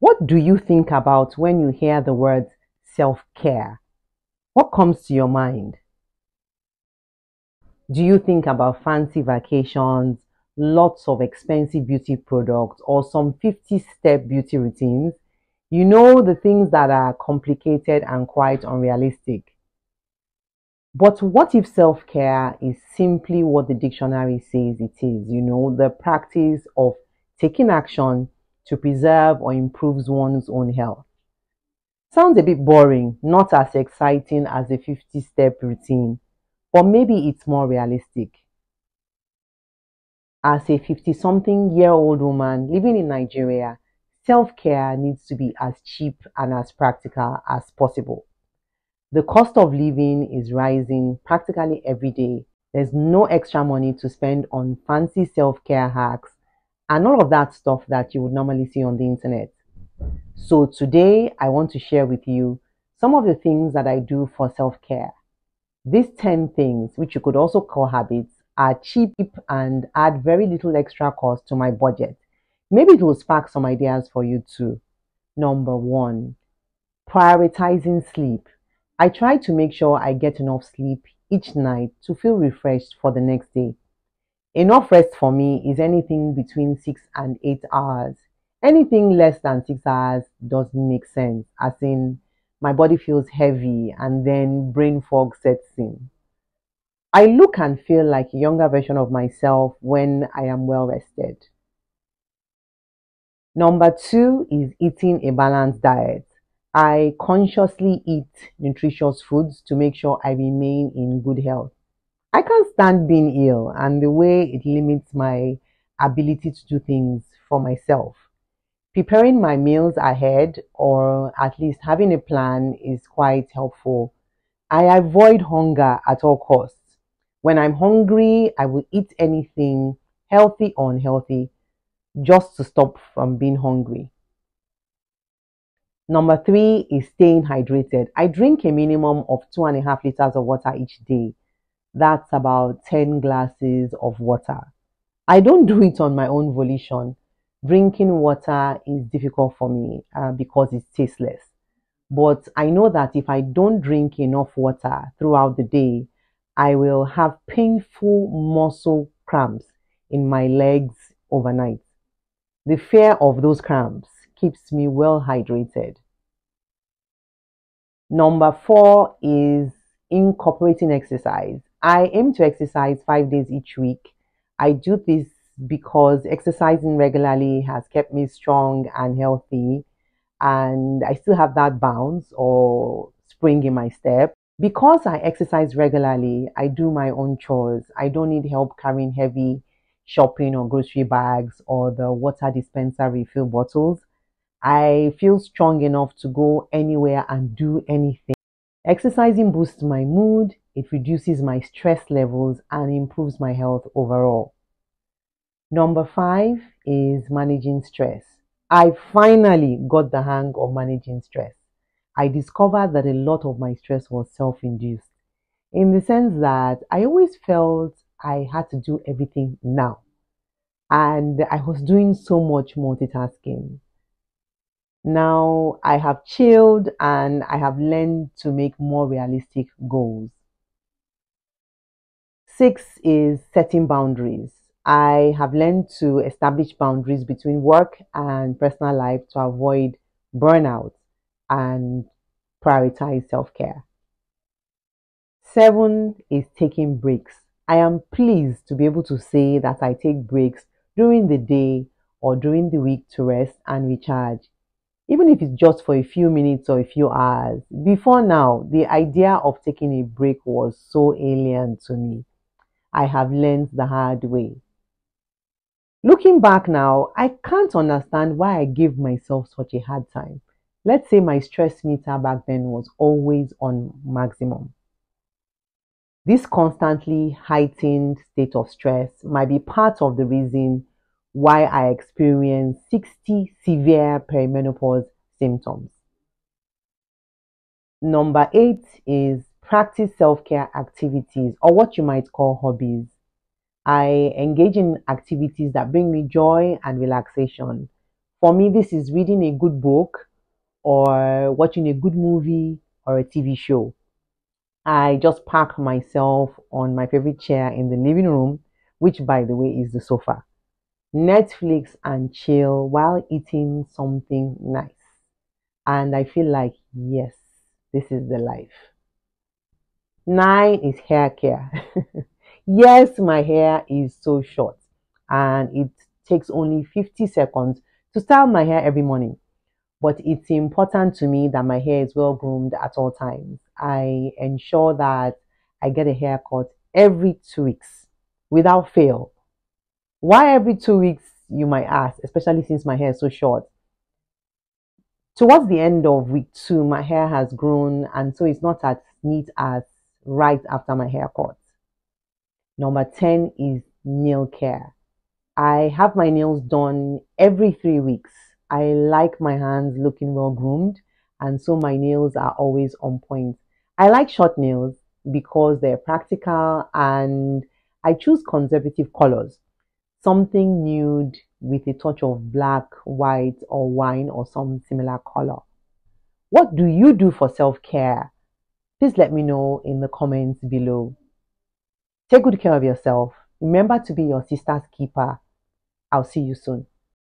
What do you think about when you hear the word self-care? What comes to your mind? Do you think about fancy vacations, lots of expensive beauty products, or some 50-step beauty routines? You know, the things that are complicated and quite unrealistic. But what if self-care is simply what the dictionary says it is? You know, the practice of taking action to preserve or improve one's own health. Sounds a bit boring, not as exciting as a 50-step routine, but maybe it's more realistic. As a 50-something-year-old woman living in Nigeria, self-care needs to be as cheap and as practical as possible. The cost of living is rising practically every day. There's no extra money to spend on fancy self-care hacks and all of that stuff that you would normally see on the internet. So today I want to share with you some of the things that I do for self-care. These 10 things, which you could also call habits, are cheap and add very little extra cost to my budget. Maybe it will spark some ideas for you too. Number 1, prioritizing sleep. I try to make sure I get enough sleep each night to feel refreshed for the next day. Enough rest for me is anything between 6 and 8 hours. Anything less than 6 hours doesn't make sense, as in my body feels heavy and then brain fog sets in. I look and feel like a younger version of myself when I am well rested. Number 2 is eating a balanced diet. I consciously eat nutritious foods to make sure I remain in good health. I can't stand being ill, and the way it limits my ability to do things for myself. Preparing my meals ahead, or at least having a plan, is quite helpful. I avoid hunger at all costs. When I'm hungry, I will eat anything, healthy or unhealthy, just to stop from being hungry. Number 3 is staying hydrated. I drink a minimum of 2.5 liters of water each day. That's about 10 glasses of water. I don't do it on my own volition. Drinking water is difficult for me because it's tasteless. But I know that if I don't drink enough water throughout the day, I will have painful muscle cramps in my legs overnight. The fear of those cramps keeps me well hydrated. Number 4 is incorporating exercise. I aim to exercise 5 days each week. I do this because exercising regularly has kept me strong and healthy, and I still have that bounce or spring in my step. Because I exercise regularly, I do my own chores. I don't need help carrying heavy shopping or grocery bags or the water dispenser refill bottles. I feel strong enough to go anywhere and do anything. Exercising boosts my mood, it reduces my stress levels, and improves my health overall. Number 5 is managing stress. I finally got the hang of managing stress. I discovered that a lot of my stress was self-induced, in the sense that I always felt I had to do everything now, and I was doing so much multitasking. Now I have chilled and I have learned to make more realistic goals. 6 is setting boundaries. I have learned to establish boundaries between work and personal life to avoid burnout and prioritize self-care. 7 is taking breaks. I am pleased to be able to say that I take breaks during the day or during the week to rest and recharge, even if it's just for a few minutes or a few hours. Before now, the idea of taking a break was so alien to me. I have learned the hard way. Looking back now, I can't understand why I gave myself such a hard time. Let's say my stress meter back then was always on maximum. This constantly heightened state of stress might be part of the reason why I experience 60 severe perimenopause symptoms. Number 8 is practice self-care activities, or what you might call hobbies. I engage in activities that bring me joy and relaxation. For me, this is reading a good book or watching a good movie or a TV show. I just park myself on my favorite chair in the living room, which by the way is the sofa. Netflix and chill while eating something nice. And I feel like, yes, this is the life. Nine is hair care. Yes, my hair is so short and it takes only 50 seconds to style my hair every morning. But it's important to me that my hair is well groomed at all times. I ensure that I get a haircut every 2 weeks without fail. Why every 2 weeks, you might ask, especially since my hair is so short? Towards the end of week two, my hair has grown and so it's not as neat as right after my haircut. Number 10 is nail care. I have my nails done every 3 weeks. I like my hands looking well groomed, and so my nails are always on point. I like short nails because they're practical and I choose conservative colors. Something nude with a touch of black, white, or wine or some similar color. What do you do for self care? Please let me know in the comments below. Take good care of yourself. Remember to be your sister's keeper. I'll see you soon.